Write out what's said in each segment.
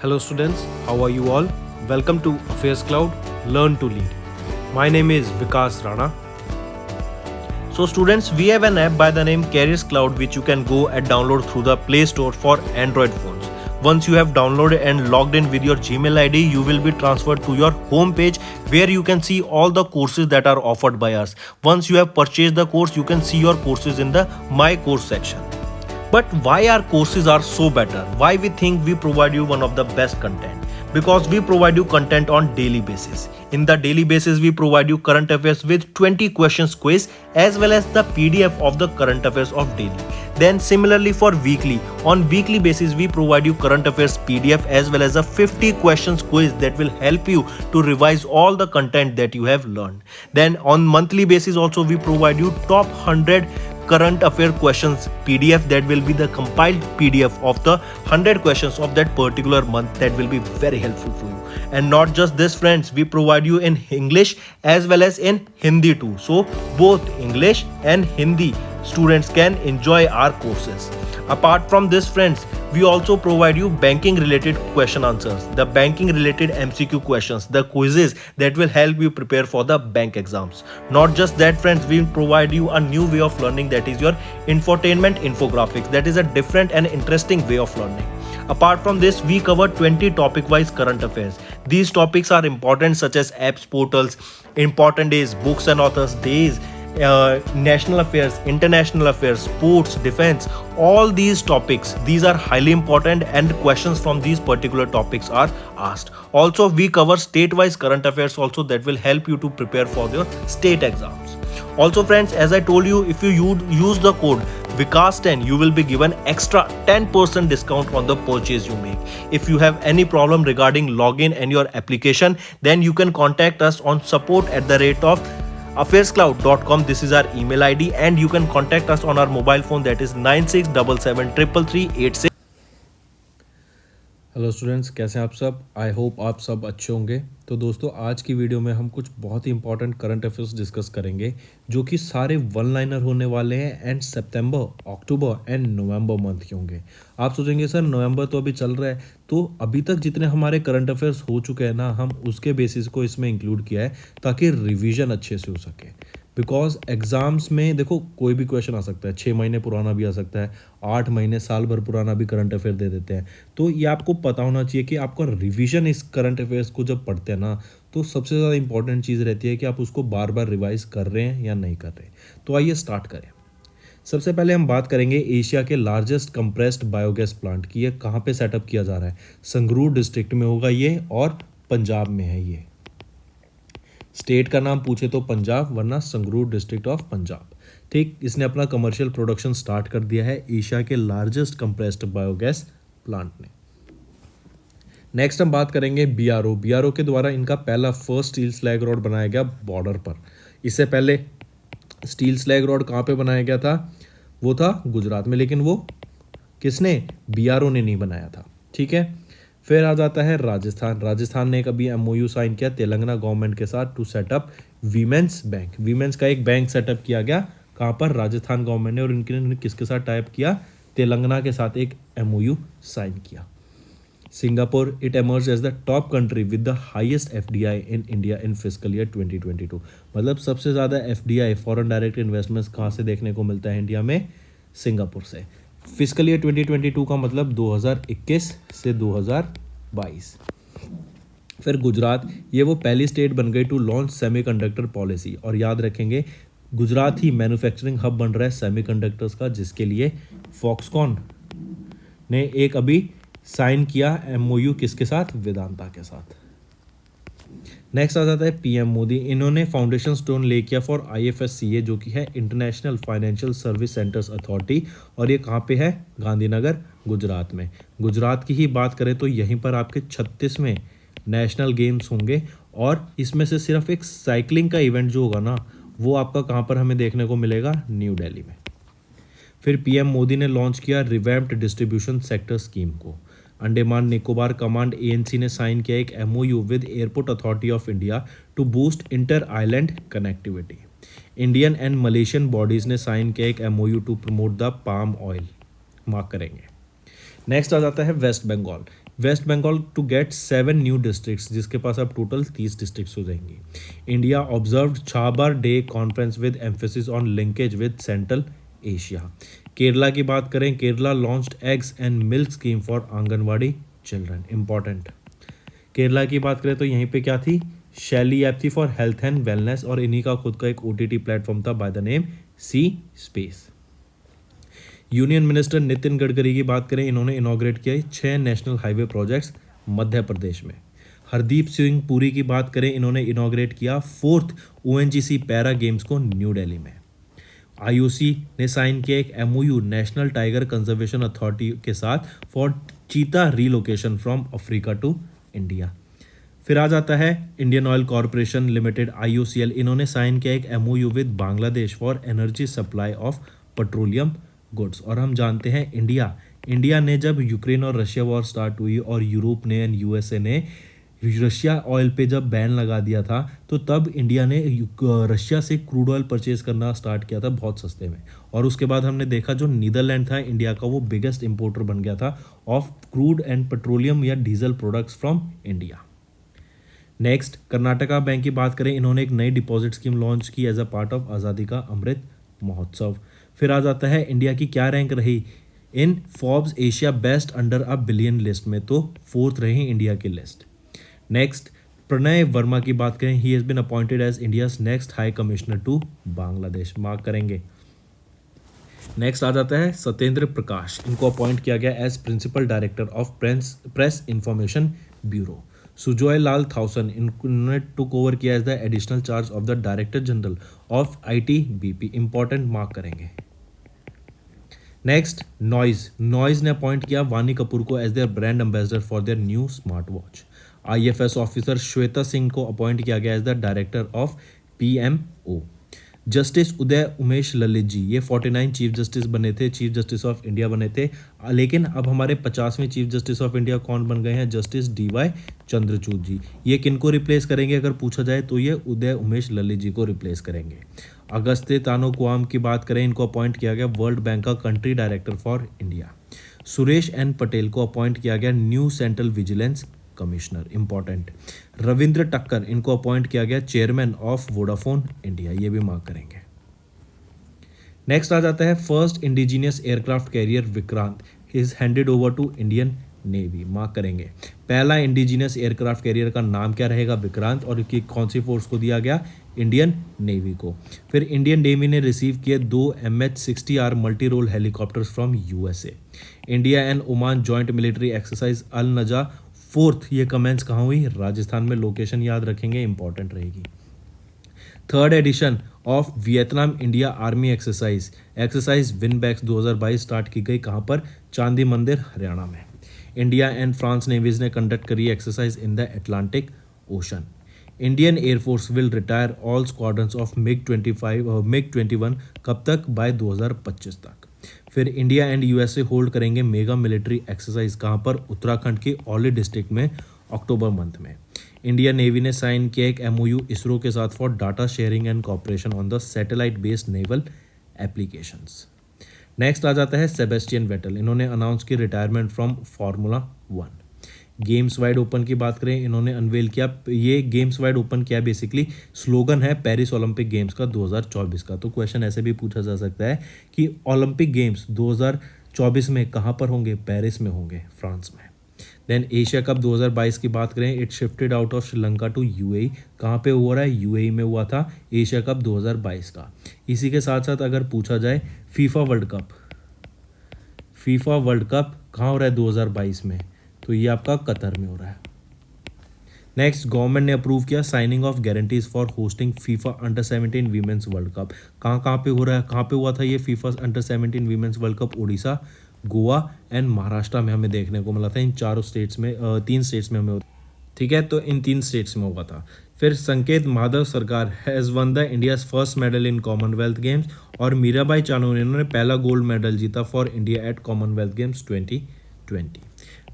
Hello students, how are you all? Welcome to Affairs Cloud, Learn to Lead. My name is Vikas Rana. So students, we have an app by the name Careers Cloud which you can go and download through the Play Store for Android phones. Once you have downloaded and logged in with your Gmail ID, you will be transferred to your home page where you can see all the courses that are offered by us. Once you have purchased the course, you can see your courses in the My Course section. But why our courses are so better? Why we think we provide you one of the best content? Because we provide you content on daily basis. In the daily basis, we provide you current affairs with 20 questions quiz as well as the PDF of the current affairs of daily. Then similarly for weekly, on weekly basis we provide you current affairs PDF as well as a 50 questions quiz that will help you to revise all the content that you have learned. Then on monthly basis also we provide you top 100 current affair questions PDF that will be the compiled PDF of the 100 questions of that particular month that will be very helpful for you. And not just this friends, we provide you in English as well as in Hindi too. So both English and Hindi students can enjoy our courses. Apart from this friends, we also provide you banking related question answers, the banking related MCQ questions, the quizzes that will help you prepare for the bank exams. Not just that friends, we provide you a new way of learning, that is your infotainment infographics. That is a different and interesting way of learning. Apart from this, we cover 20 topic wise current affairs. These topics are important such as apps, portals, important days, books and authors days, national affairs, international affairs, sports, defense, all these topics, these are highly important and questions from these particular topics are asked. Also we cover state-wise current affairs also that will help you to prepare for your state exams. Also friends, as I told you, if you use the code Vikas10, you will be given extra 10% discount on the purchase you make. If you have any problem regarding login and your application, then you can contact us on support@affairscloud.com. This is our email ID and you can contact us on our mobile phone, that is 9677333386. Hello students, कैसे हैं आप सब? I hope आप सब अच्छे होंगे। तो दोस्तों, आज की वीडियो में हम कुछ बहुत ही इंपॉर्टेंट करंट अफेयर्स डिस्कस करेंगे जो कि सारे वन लाइनर होने वाले हैं and September, October and November month के होंगे। आप सोचेंगे सर नवंबर तो अभी चल रहा है, तो अभी तक जितने हमारे करंट अफेयर्स हो चुके हैं ना, हम उसके बेसिस को इसमें इंक्लूड किया है ताकि रिवीजन अच्छे से हो सके। बिकॉज एग्ज़ाम्स में देखो कोई भी क्वेश्चन आ सकता है, 6 महीने पुराना भी आ सकता है, 8 महीने साल भर पुराना भी करंट अफेयर दे देते हैं। तो ये आपको पता होना चाहिए कि आपका रिवीजन इस करंट अफेयर्स को जब पढ़ते हैं ना, तो सबसे ज़्यादा इंपॉर्टेंट चीज़ रहती है कि आप उसको बार बार रिवाइज कर रहे हैं या नहीं कर रहे। तो आइए स्टार्ट करें। सबसे पहले हम बात करेंगे एशिया के लार्जेस्ट कंप्रेस्ड बायोगैस प्लांट की। ये कहाँ पे सेटअप किया जा रहा है? संगरूर डिस्ट्रिक्ट में होगा ये और पंजाब में है ये। स्टेट का नाम पूछे तो पंजाब, वरना संगरूर डिस्ट्रिक्ट ऑफ पंजाब। ठीक, इसने अपना कमर्शियल प्रोडक्शन स्टार्ट कर दिया है एशिया के लार्जेस्ट कंप्रेस्ड बायोगैस प्लांट ने। नेक्स्ट हम बात करेंगे बीआरओ। बीआरओ के द्वारा इनका पहला फर्स्ट स्टील स्लैग रॉड बनाया गया बॉर्डर पर। इससे पहले स्टील स्लैग रॉड कहाँ पे बनाया गया था? वो था गुजरात में, लेकिन वो किसने? बीआरओ ने नहीं बनाया था। ठीक है, फिर आ जाता है राजस्थान। राजस्थान ने कभी एमओयू साइन किया तेलंगाना गवर्नमेंट के साथ to set up women's bank. Women's का एक बैंक सेटअप किया गया कहाँ पर? राजस्थान गवर्नमेंट ने। और इनके किसके साथ टाइप किया? तेलंगाना के साथ एक एमओयू साइन किया। Singapore, it emerge as the top country with the highest FDI in India in fiscal year 2022। मतलब सबसे ज़्यादा एफडीआई, फॉरेन डायरेक्ट इन्वेस्टमेंट्स कहाँ से देखने को मिलता है इंडिया में? सिंगापुर से। फिस्कल ईयर 2022 का मतलब 2021 से 2022। फिर गुजरात, ये वो पहली स्टेट बन गई टू लॉन्च सेमीकंडक्टर पॉलिसी। और याद रखेंगे, गुजरात ही मैन्युफैक्चरिंग हब बन रहा है सेमीकंडक्टर्स का, जिसके लिए फॉक्सकॉन ने एक अभी साइन किया एमओयू किसके साथ? वेदांता के साथ। नेक्स्ट आ जाता है पीएम मोदी। इन्होंने फाउंडेशन स्टोन ले किया फॉर आईएफएससीए, जो कि है international financial service centres authority, और ये कहाँ पे है? गांधीनगर, गुजरात में। गुजरात की ही बात करें तो यहीं पर आपके 36वें नेशनल गेम्स होंगे, और इसमें से सिर्फ एक साइकिलिंग का इवेंट जो होगा ना, वो आपका कहाँ पर हमें देखने को मिलेगा? न्यू दिल्ली में। फिर पीएम मोदी ने लॉन्च किया रिवैम्प्ड डिस्ट्रीब्यूशन सेक्टर स्कीम को। अंडमान निकोबार कमांड एएनसी ने साइन किया एक MOU with airport authority of India to boost inter island connectivity. Indian and Malaysian bodies ने साइन किया एक MOU to promote the palm oil. Mark करेंगे। Next आ जाता है West Bengal. West Bengal to get 7 new districts, जिसके पास अब टोटल 30 डिस्ट्रिक्ट्स हो जाएंगी। India observed Chabahar day conference with emphasis on linkage with central Asia. Kerala की बात करें, Kerala launched eggs and milk scheme for anganwadi children. Important. Kerala की बात करें तो यहीं पे क्या थी, शैली ऐप थी फॉर हेल्थ एंड वेलनेस, और इन्हीं का खुद का एक OTT प्लेटफॉर्म था by the name C space. Union minister Nitin Gadkari की बात करें, इन्होंने इनॉग्रेट किया 6 national highway projects Madhya Pradesh में। हरदीप सिंह पुरी की बात करें, इन्होंने इनॉग्रेट किया 4th ONGC पैरा गेम्स को न्यू दिल्ली में। IOC ने साइन किया एक MOU national tiger conservation authority के साथ for cheetah relocation from Africa to India. फिर आ जाता है Indian oil corporation limited IOCL, इन्होंने साइन किया एक MOU with Bangladesh for energy supply of petroleum goods. और हम जानते हैं इंडिया ने जब यूक्रेन और रशिया वॉर स्टार्ट हुई और यूरोप ने एंड USA ने रशिया ऑयल पे जब बैन लगा दिया था, तो तब इंडिया ने रशिया से क्रूड ऑयल परचेज करना स्टार्ट किया था बहुत सस्ते में। और उसके बाद हमने देखा जो नीदरलैंड था इंडिया का, वो बिगेस्ट इंपोर्टर बन गया था ऑफ क्रूड एंड पेट्रोलियम या diesel products from India. Next, Karnataka bank की बात करें, इन्होंने एक नई डिपॉजिट स्कीम लॉन्च की एज अ पार्ट ऑफ आज़ादी का अमृत महोत्सव। फिर आ जाता है इंडिया की क्या रैंक रही in Forbes Asia best under a billion list में, तो 4th रही इंडिया की लिस्ट। नेक्स्ट, प्रणय वर्मा की बात करें, he has been appointed as India's next high commissioner to Bangladesh, mark करेंगे। नेक्स्ट आ जाता है सत्येंद्र प्रकाश, इनको अपॉइंट किया गया as principal director of press information bureau. Sujoy Lal Thaosen, इन्होंने टुक ओवर किया as the additional charge of the director general of ITBP, important, mark करेंगे। नेक्स्ट, नॉइज ने अपॉइंट किया वानी कपूर को as their brand ambassador for their new smart watch. IFS officer Shweta Singh को appoint किया गया as the director of PMO। Justice Uday Umesh Lalit ji, ये 49 chief justice बने थे, चीफ जस्टिस ऑफ इंडिया बने थे, लेकिन अब हमारे 50वें चीफ जस्टिस ऑफ इंडिया कौन बन गए हैं, जस्टिस DY चंद्रचूड़ जी। ये किनको रिप्लेस करेंगे अगर पूछा जाए तो ये उदय उमेश ललित जी को रिप्लेस करेंगे। अगस्त्य तानोकुआम की बात करें, इनको अपॉइंट किया गया वर्ल्ड बैंक का country director for India. Suresh N Patel को अपॉइंट किया गया new central vigilance commissioner, important. Ravindra टक्कर, इनको अपॉइंट किया गया चेयरमैन ऑफ वोडाफोन इंडिया, ये भी मार्क करेंगे। नेक्स्ट आ जाता है first indigenous aircraft carrier Vikrant is handed over to Indian navy, mark करेंगे। पहला इंडिजीनियस एयरक्राफ्ट कैरियर का नाम क्या रहेगा, विक्रांत, और इसकी कौन सी फोर्स को दिया गया, इंडियन नेवी को। फिर इंडियन नेवी ने रिसीव किए 2 MH-60R multi role helicopters from USA। India and Oman joint military exercise Al Najah 4th, ये कमेंट्स कहाँ हुई, राजस्थान में, लोकेशन याद रखेंगे, इंपॉर्टेंट रहेगी। 3rd edition of Vietnam India army exercise VINBAX 2022 start की गई, कहाँ पर, चांदी मंदिर हरियाणा में। इंडिया एंड फ्रांस नेवीज ने कंडक्ट करी exercise in the Atlantic ocean. Indian air force will retire all squadrons of MiG-21 कब तक, बाय 2025 तक। फिर इंडिया एंड USA होल्ड करेंगे मेगा मिलिट्री एक्सरसाइज, कहाँ पर, उत्तराखंड के औली डिस्ट्रिक्ट में, अक्टूबर मंथ में। इंडिया नेवी ने साइन किया एक MOU इसरो के साथ for data sharing and cooperation on the satellite based naval applications. Next आ जाता है सेबेस्टियन वेटल, इन्होंने अनाउंस की retirement from formula 1। Games wide open की बात करें, इन्होंने अनवेल किया, ये गेम्स वाइड ओपन क्या बेसिकली स्लोगन है पेरिस ओलंपिक गेम्स का 2024 का। तो क्वेश्चन ऐसे भी पूछा जा सकता है कि ओलंपिक गेम्स 2024 में कहाँ पर होंगे, पेरिस में होंगे, फ्रांस में। देन एशिया कप 2022 की बात करें, it shifted out of Sri Lanka to UAE, कहाँ पे हो रहा है, UAE में हुआ था एशिया कप 2022 का। इसी के साथ साथ अगर पूछा जाए फीफा वर्ल्ड कप कहाँ हो रहा है 2022 में, तो ये आपका कतर में हो रहा है। नेक्स्ट, गवर्नमेंट ने अप्रूव किया signing off guarantees for hosting FIFA under-17 women's world cup, कहाँ पे हो रहा है, कहाँ पे हुआ था ये FIFA under-17 women's world cup, Orissa, Goa and Maharashtra में हमें देखने को मिला था। इन 4 स्टेट्स में 3 स्टेट्स में हमें, ठीक है, तो इन 3 स्टेट्स में हुआ था। फिर संकेत माधव सरकार has one the India's first medal in Commonwealth games, और मीराबाई चानू ने इन्होंने पहला गोल्ड मेडल जीता for India at Commonwealth games 2020।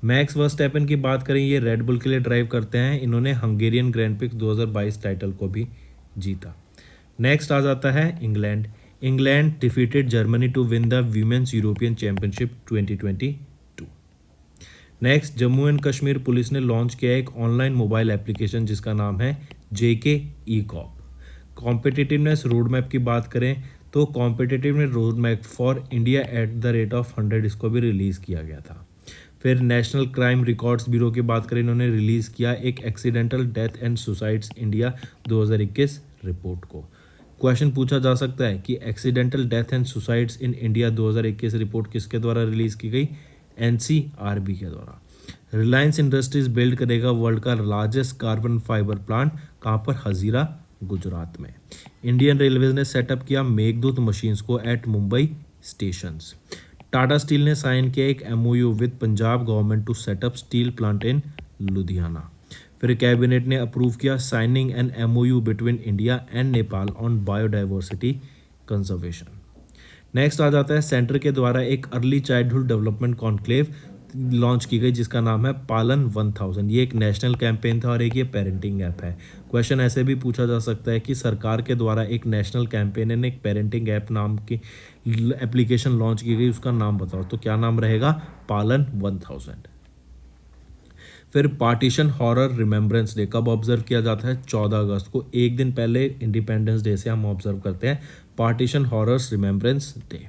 Max Verstappen की बात करें, ये रेड बुल के लिए ड्राइव करते हैं, इन्होंने हंगेरियन ग्रैंड प्रिक्स 2022 टाइटल को भी जीता। नेक्स्ट आ जाता है England defeated Germany to win the women's European championship 2022। Next, Jammu and Kashmir police ने लॉन्च किया एक ऑनलाइन मोबाइल एप्लीकेशन जिसका नाम है JK e cop. Competitiveness road map की बात करें तो competitiveness road map for India @100 इसको भी रिलीज़ किया गया था। फिर नेशनल क्राइम रिकॉर्ड्स ब्यूरो की बात करें, इन्होंने रिलीज़ किया एक accidental death and suicides India 2021 report को। क्वेश्चन पूछा जा सकता है कि accidental death and suicides in India 2021 report किसके द्वारा रिलीज़ की गई? NCRB के द्वारा। रिलायंस इंडस्ट्रीज बिल्ड करेगा वर्ल्ड का लार्जेस्ट कार्बन फाइबर प्लांट, कहाँ पर? हजीरा, गुजरात में। इंडियन रेलवेज ने सेटअप किया मेघदूत मशीन्स को at Mumbai stations. Tata steel ने साइन किया एक MOU with Punjab government to set up steel plant in Ludhiana. फिर कैबिनेट ने अप्रूव किया signing an MOU between India and Nepal on biodiversity conservation. Next आ जाता है सेंटर के द्वारा एक early childhood development conclave launch की गई जिसका नाम है पालन 1000। ये एक नेशनल कैंपेन था और एक ये पेरेंटिंग ऐप है। क्वेश्चन ऐसे भी पूछा जा सकता है कि सरकार के द्वारा एक नेशनल कैंपेन एंड एक पेरेंटिंग ऐप नाम की एप्लीकेशन लॉन्च की गई, उसका नाम बताओ। तो क्या नाम रहेगा? पालन 1000। फिर पार्टीशन हॉरर रिमेम्बरेंस डे कब ऑब्जर्व किया जाता है? 14 अगस्त को। एक दिन पहले इंडिपेंडेंस डे से हम ऑब्जर्व करते हैं पार्टीशन हॉरर्स रिमेम्बरेंस डे।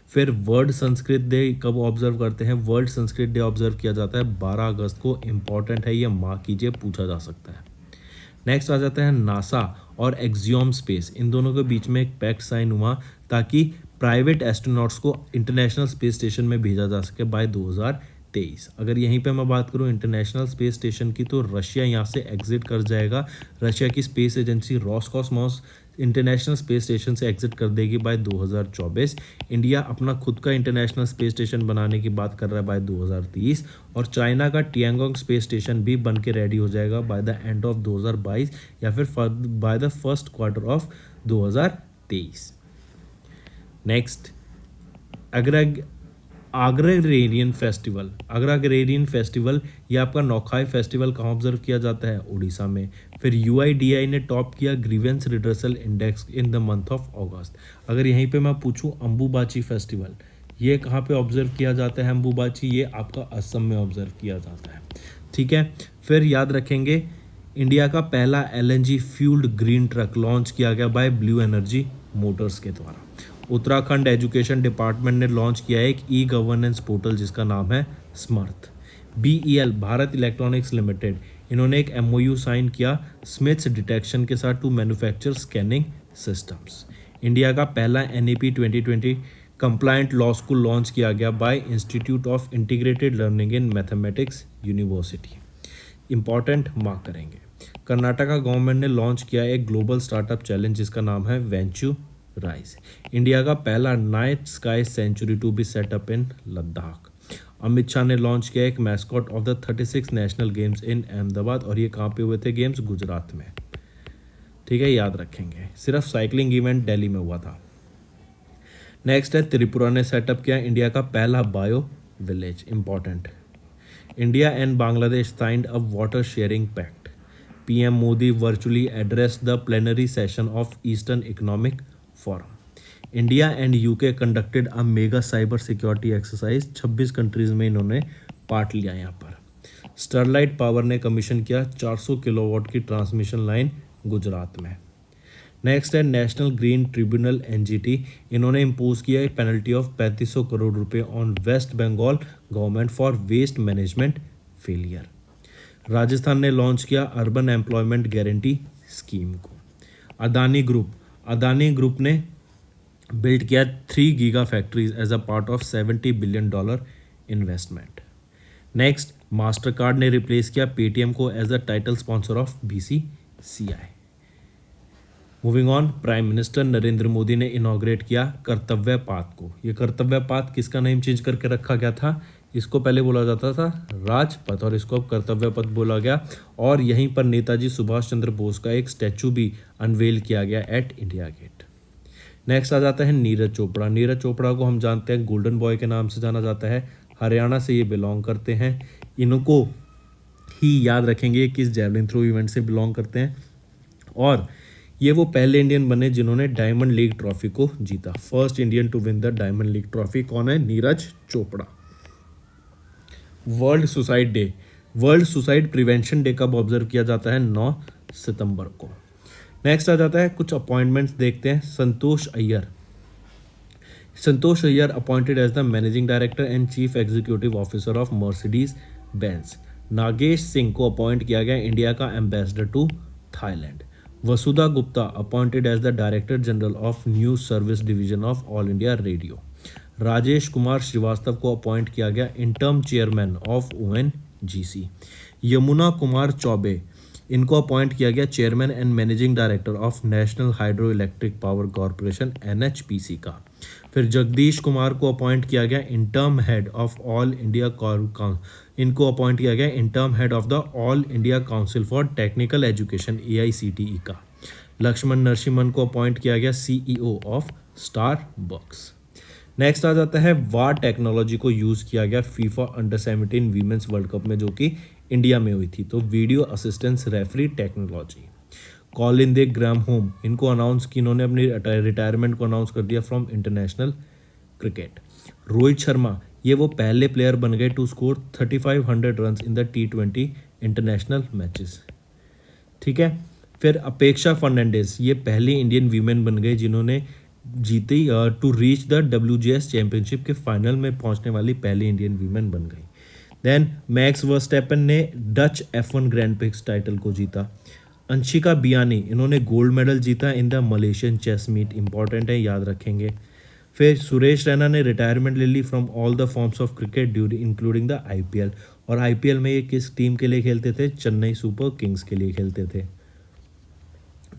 फिर वर्ल्ड संस्कृत डे कब ऑब्जर्व करते हैं? वर्ल्ड संस्कृत डे ऑब्जर्व किया जाता है 12 अगस्त को। इंपॉर्टेंट है, ये मार्क कीजिए, पूछा जा सकता है। नेक्स्ट आ जाता है नासा और एक्सियोम स्पेस, इन दोनों के बीच में एक पैक्ट साइन हुआ ताकि प्राइवेट एस्ट्रोनॉट्स को इंटरनेशनल स्पेस स्टेशन में भेजा जा सके बाय 2023। अगर यहीं पे मैं बात करूं इंटरनेशनल स्पेस स्टेशन की, तो रशिया यहाँ से एग्जिट कर जाएगा। रशिया की space agency Roscosmos international space station से एग्जिट कर देगी बाय 2024। इंडिया अपना खुद का इंटरनेशनल स्पेस स्टेशन बनाने की बात कर रहा है बाय 2030, और चाइना का टियांगोंग स्पेस स्टेशन भी बन के रेडी हो जाएगा बाय द एंड ऑफ 2022 या फिर by the first quarter of 2023। Next, Agra agrarian festival. Agra agrarian festival ये आपका नौखाई फेस्टिवल कहाँ ऑब्जर्व किया जाता है? उड़ीसा में। फिर UIDAI ने टॉप किया grievance redressal index in the month of अगस्त। अगर यहीं पे मैं पूछूं अंबुबाची फेस्टिवल, ये कहाँ पे ऑब्जर्व किया जाता है? अंबुबाची ये आपका असम में ऑब्जर्व किया जाता है। ठीक है, फिर याद रखेंगे इंडिया का पहला LNG fuelled green truck launch किया गया बाय ब्लू एनर्जी मोटर्स के द्वारा। उत्तराखंड एजुकेशन डिपार्टमेंट ने लॉन्च किया एक ई-गवर्नेंस पोर्टल जिसका नाम है Samarth. BEL Bharat electronics limited, इन्होंने एक MOU साइन किया स्मिथ्स डिटेक्शन के साथ to manufacture scanning systems. India का पहला NEP 2020 compliant law school launch किया गया by institute of integrated learning in mathematics university. Important mark करेंगे। कर्नाटका गवर्नमेंट ने लॉन्च किया एक ग्लोबल स्टार्टअप चैलेंज जिसका नाम है वेंचू राइज। इंडिया का पहला night sky sanctuary to be set up in Ladakh. Amit Shah ने लॉन्च किया एक mascot of the 36 national games in Ahmedabad, और ये कहाँ पे हुए थे गेम्स? गुजरात में। ठीक है, याद रखेंगे। सिर्फ साइकिलिंग इवेंट दिल्ली में हुआ था। नेक्स्ट है त्रिपुरा ने सेटअप किया इंडिया का पहला bio village. Important, India and Bangladesh signed a water sharing pact. PM Modi virtually address the plenary session of eastern economic forum. India and UK conducted a mega cyber security exercise. 26 countries में इन्होंने part लिया यहाँ पर। Sterlite power ने commission किया 400 kilowatt की transmission line Gujarat में। Next है नेशनल ग्रीन ट्रिब्यूनल NGT, इन्होंने इम्पोज किया एक पेनल्टी ऑफ 3500 करोड़ रुपए on West Bengal government for waste management failure. Rajasthan ने लॉन्च किया अर्बन एम्प्लॉयमेंट गारंटी स्कीम को। अदानी ग्रुप ने बिल्ड किया 3 giga factories as a part of $70 billion investment. Next, Mastercard ने रिप्लेस किया पेटीएम को as a title sponsor of BCCI। Moving on, prime minister Narendra Modi ने inaugurate किया कर्तव्य पाथ को। ये कर्तव्य पाथ किसका नेम चेंज करके रखा गया था? इसको पहले बोला जाता था राजपथ और इसको अब कर्तव्य पथ बोला गया, और यहीं पर नेताजी सुभाष चंद्र बोस का एक स्टैचू भी अनवेल किया गया एट इंडिया गेट। नेक्स्ट आ जाता है नीरज चोपड़ा। नीरज चोपड़ा को हम जानते हैं गोल्डन बॉय के नाम से जाना जाता है। हरियाणा से ये बिलोंग करते हैं। इनको ही याद रखेंगे किस जैवलिन थ्रो इवेंट से बिलोंग करते हैं, और ये वो पहले इंडियन बने जिन्होंने डायमंड लीग ट्रॉफी को जीता। First Indian to win the diamond league trophy कौन है? Neeraj Chopra. World suicide day, world suicide prevention day कब ऑब्जर्व किया जाता है? 9 सितंबर को। नेक्स्ट आ जाता है कुछ अपॉइंटमेंट्स देखते हैं। Santosh Iyer appointed as the managing director and chief executive officer of Mercedes Benz. Nagesh Singh को अपॉइंट किया गया इंडिया का ambassador to Thailand. Vasudha Gupta appointed as the director general of news service division of all India radio. Rajesh Kumar Srivastava को appoint किया गया interim chairman of ONGC. Yamuna Kumar Choubey, इनको appoint किया गया chairman and managing director of national hydro electric power corporation NHPC का। फिर जगदीश कुमार को appoint किया गया interim head of all India इनको अपॉइंट किया गया interim head of the all India council for technical education AICTE का। लक्ष्मण नरसिम्हन को अपॉइंट किया गया सीईओ ऑफ स्टारबक्स। नेक्स्ट आ जाता है वार टेक्नोलॉजी को यूज़ किया गया FIFA under 17 women's world cup में जो कि इंडिया में हुई थी, तो video assistance referee technology. Colin दे ग्राम होम, इनको अनाउंस की, इन्होंने अपनी रिटायरमेंट को अनाउंस कर दिया from international cricket. Rohit Sharma, ये वो पहले प्लेयर बन गए to score 3500 run in the T20 international matches. ठीक है। फिर अपेक्षा फर्नांडिस, ये पहली इंडियन वीमेन बन गई जिन्होंने जीती to reach the WGS championship के फाइनल में पहुंचने वाली पहली इंडियन वीमेन बन गई। देन मैक्स वर्स्टैपन ने Dutch F1 grand prix title को जीता। अंशिका बियानी, इन्होंने गोल्ड मेडल जीता in the Malaysian chess meet, important है, याद रखेंगे। फिर सुरेश रैना ने रिटायरमेंट ले ली from all the forms of cricket during including the IPL। और IPL में ये किस टीम के लिए खेलते थे? चेन्नई सुपर किंग्स के लिए खेलते थे।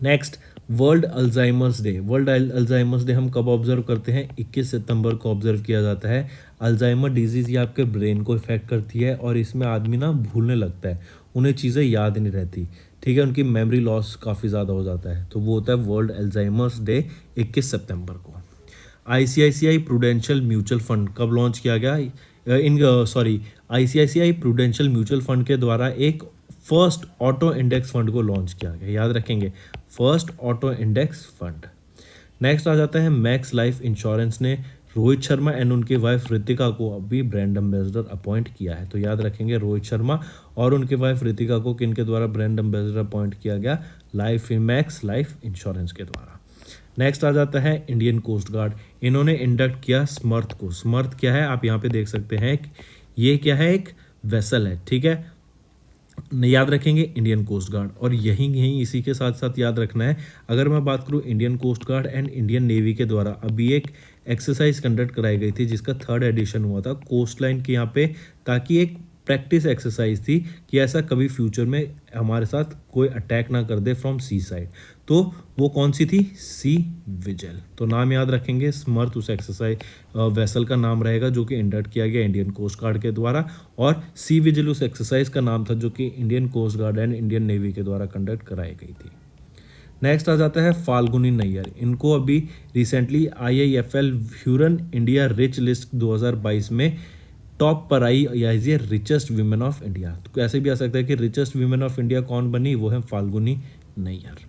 Next world Alzheimer's day. World Alzheimer's day हम कब ऑब्जर्व करते हैं? 21 सितंबर को ऑब्जर्व किया जाता है। अल्जाइमर डिजीज़ ये आपके ब्रेन को इफेक्ट करती है और इसमें आदमी ना भूलने लगता है, उन्हें चीज़ें याद नहीं रहती। ठीक है, उनकी मेमोरी लॉस काफ़ी ज़्यादा हो जाता है, तो वो होता है वर्ल्ड अल्जाइमर्स डे 21 सितंबर को। ICICI प्रूडेंशियल म्यूचुअल फंड कब लॉन्च किया गया? ICICI प्रूडेंशियल म्यूचुअल फंड के द्वारा एक फर्स्ट ऑटो इंडेक्स फंड को लॉन्च किया गया, याद रखेंगे, first auto index fund. Next आ जाता है मैक्स लाइफ इंश्योरेंस ने रोहित शर्मा एंड उनकी वाइफ रितिका को अभी ब्रांड एम्बेसडर अपॉइंट किया है, तो याद रखेंगे रोहित शर्मा और उनके वाइफ रितिका को किनके द्वारा ब्रांड एम्बेसडर अपॉइंट किया गया? मैक्स लाइफ इंश्योरेंस के द्वारा। नेक्स्ट आ जाता है इंडियन कोस्ट गार्ड, इन्होंने इंडक्ट किया स्मर्थ को। स्मर्थ क्या है? आप यहाँ पे देख सकते हैं, ये क्या है? एक वेसल है। ठीक है, याद रखेंगे इंडियन कोस्ट गार्ड। और यहीं इसी के साथ साथ याद रखना है, अगर मैं बात करूं Indian coast guard and Indian navy के द्वारा अभी एक एक्सरसाइज कंडक्ट कराई गई थी जिसका 3rd एडिशन हुआ था कोस्ट लाइन के यहाँ पे, ताकि एक प्रैक्टिस एक्सरसाइज थी कि ऐसा कभी फ्यूचर में हमारे साथ कोई अटैक ना कर दे फ्रॉम सी साइड। तो वो कौन सी थी? C vigil. तो नाम याद रखेंगे, स्मर्थ उस एक्सरसाइज वेसल का नाम रहेगा जो कि इंडक्ट किया गया इंडियन कोस्ट गार्ड के द्वारा, और सी विजिल उस एक्सरसाइज का नाम था जो कि Indian coast guard and Indian navy के द्वारा कंडक्ट कराई गई थी। नेक्स्ट आ जाता है फाल्गुनी नैयर, इनको अभी recently IIFL Hurun India rich list 2022 में टॉप पर आई as a richest women of India. तो ऐसे भी आ सकता है कि रिचेस्ट वीमेन ऑफ इंडिया कौन बनी? वो है Falguni Nayar.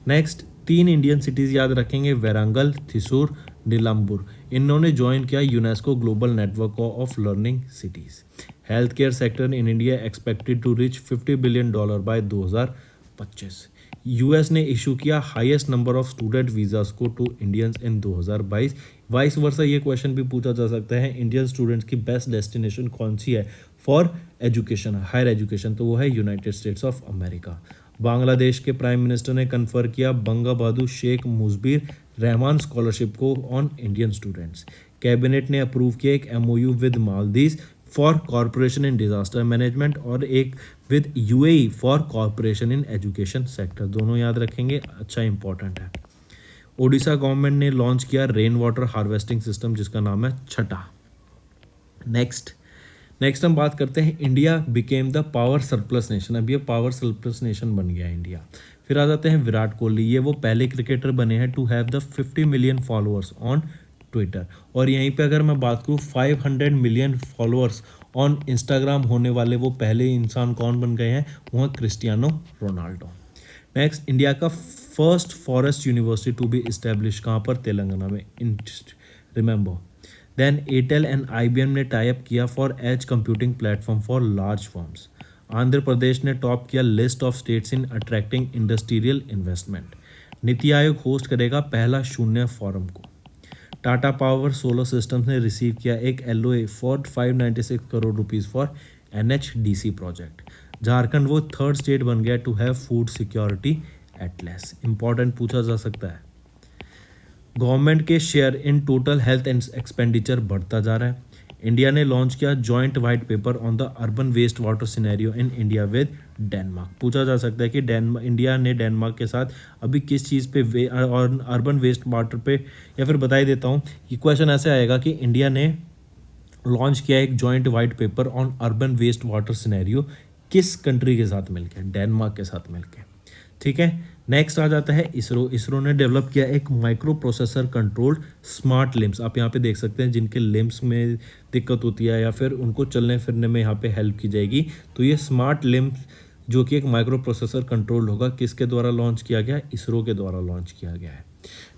Next 3 Indian cities याद रखेंगे, वेरांगल, थिसूर, नीलाम्बुर। इन्होंने ज्वाइन किया UNESCO global network of learning cities. Health care sector in India expected to reach $50 billion by 2025। US ने इशू किया highest number of student visas को to Indians in 2022। Vice versa ये question भी पूछा जा सकता है, इंडियन स्टूडेंट्स की बेस्ट डेस्टिनेशन कौन सी है फॉर एजुकेशन, हायर एजुकेशन? तो वो है United states of America. Bangladesh के प्राइम मिनिस्टर ने कन्फर किया बंगाबंधु शेख मुजबिर रहमान स्कॉलरशिप को ऑन इंडियन स्टूडेंट्स। कैबिनेट ने अप्रूव किया एक MOU with Maldives for corporation in disaster management और एक with UAE for corporation in education sector. दोनों याद रखेंगे, अच्छा इंपॉर्टेंट है। ओडिशा गवर्नमेंट ने लॉन्च किया रेन वाटर हार्वेस्टिंग सिस्टम जिसका नाम है छटा। नेक्स्ट हम बात करते हैं India became the power surplus nation. अब ये पावर सरप्लस नेशन बन गया इंडिया। फिर आ जाते हैं विराट कोहली, ये वो पहले क्रिकेटर बने हैं to have the 50 million followers on Twitter. और यहीं पे अगर मैं बात करूँ 500 मिलियन फॉलोअर्स ऑन इंस्टाग्राम होने वाले वो पहले इंसान कौन बन गए हैं? वो हैं क्रिस्टियानो रोनाल्डो। नेक्स्ट इंडिया का first forest university to be establish कहाँ पर? तेलंगाना में। Remember then Airtel and IBM ने टाई अप किया for edge computing platform for large firms. Andhra Pradesh ने टॉप किया list of states in attracting industrial investment. NITI Aayog host करेगा पहला शून्य फोरम को। टाटा पावर सोलर सिस्टम्स ने रिसीव किया एक LOA for 596 crore rupees for NHDC project. Jharkhand वो थर्ड स्टेट बन गया to have food security atlas. Important पूछा जा सकता है। गवर्नमेंट के share in total health and expenditure बढ़ता जा रहा है। इंडिया ने लॉन्च किया joint white paper on the urban waste water scenario in India with Denmark. पूछा जा सकता है कि इंडिया ने डेनमार्क के साथ अभी किस चीज़ पे और अर्बन वेस्ट वाटर पे, या फिर बता ही देता हूँ ये क्वेश्चन ऐसे आएगा कि इंडिया ने लॉन्च किया एक joint white paper on urban waste water scenario किस कंट्री के साथ मिलकर, डेनमार्क के साथ मिलकर। ठीक है, नेक्स्ट आ जाता है इसरो ने डेवलप किया एक micro processor controlled smart limbs. आप यहाँ पे देख सकते हैं जिनके लिम्स में दिक्कत होती है या फिर उनको चलने फिरने में यहाँ पे हेल्प की जाएगी। तो ये स्मार्ट लिम्स जो कि एक माइक्रो प्रोसेसर कंट्रोल्ड होगा, किसके द्वारा लॉन्च किया गया, इसरो के द्वारा लॉन्च किया गया है।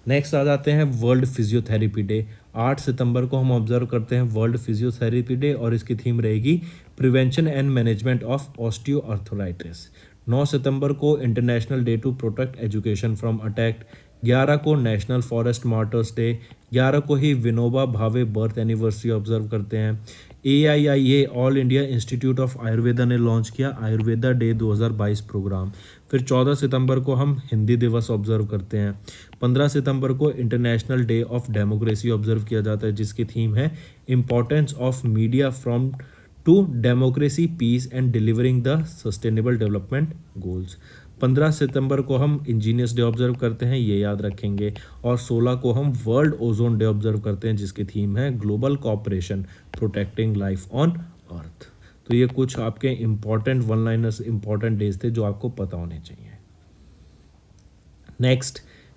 नेक्स्ट आ जाते हैं वर्ल्ड फिजियोथेरेपी डे। 8 सितंबर को हम ऑब्जर्व करते हैं वर्ल्ड फिजियोथेरेपी डे और इसकी थीम रहेगी prevention and management of osteoarthritis. 9 सितंबर को international day to protect education from attack. 11 को नेशनल फॉरेस्ट मार्टर्स डे। 11 को ही Vinoba Bhave birth anniversary observe करते हैं। AIIA all India institute of Ayurveda ने लॉन्च किया आयुर्वेदा डे 2022 प्रोग्राम। फिर 14 सितंबर को हम हिंदी दिवस ऑब्जर्व करते हैं। 15 सितंबर को international day of democracy observe किया जाता है जिसकी थीम है importance of media from to democracy peace and delivering the sustainable development goals. 15 सितंबर को हम इंजीनियर्स डे ऑब्जर्व करते हैं, ये याद रखेंगे। और 16 को हम वर्ल्ड ओजोन डे ऑब्जर्व करते हैं जिसकी थीम है global cooperation protecting life on earth. तो ये कुछ आपके important one liners, important days थे जो आपको पता होने चाहिए।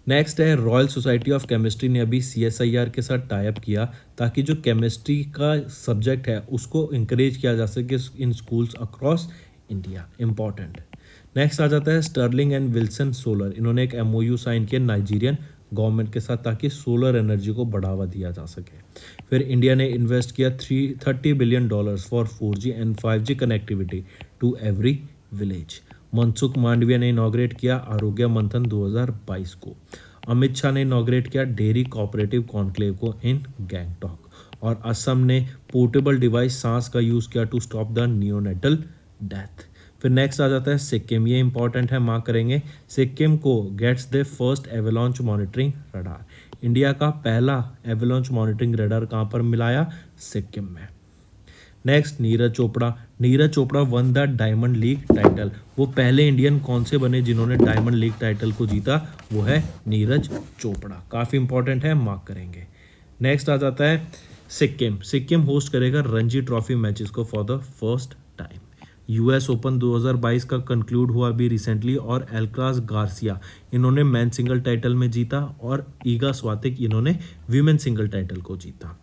नेक्स्ट है रॉयल सोसाइटी ऑफ केमिस्ट्री ने अभी CSIR के साथ टाई अप किया ताकि जो केमिस्ट्री का सब्जेक्ट है उसको इंकरेज किया जा सके in schools across India. Important. Next आ जाता है स्टर्लिंग एंड विल्सन सोलर। इन्होंने एक MOU साइन किया नाइजीरियन गवर्नमेंट के साथ ताकि सोलर एनर्जी को बढ़ावा दिया जा सके। फिर इंडिया ने इन्वेस्ट किया $30 billion for 4G and 5G connectivity to every village. Mansukh Mandaviya ने इनॉग्रेट किया आरोग्य मंथन 2022 को। अमित शाह ने इनॉग्रेट किया डेयरी कोऑपरेटिव कॉन्क्लेव को इन गैंगटॉक। और असम ने पोर्टेबल डिवाइस सांस का यूज़ किया to stop the neonatal death. फिर नेक्स्ट आ जाता है सिक्किम। ये इंपॉर्टेंट है, मार्क करेंगे। सिक्किम को gets the first avalanche monitoring radar. India का पहला एवेलॉन्च मॉनिटरिंग रडार कहाँ पर मिलाया, सिक्किम में। Next Neeraj Chopra one the diamond league title. वो पहले इंडियन कौन से बने जिन्होंने डायमंड लीग टाइटल को जीता, वो है नीरज चोपड़ा। काफ़ी इंपॉर्टेंट है, मार्क करेंगे। नेक्स्ट आ जाता है सिक्किम होस्ट करेगा रणजी ट्रॉफी मैचेस को for the first time. US open 2022 का कंक्लूड हुआ अभी रिसेंटली और एल्क्राज गार्सिया इन्होंने मैन सिंगल टाइटल में जीता और ईगा स्वातिक इन्होंने वीमेन सिंगल टाइटल को जीता।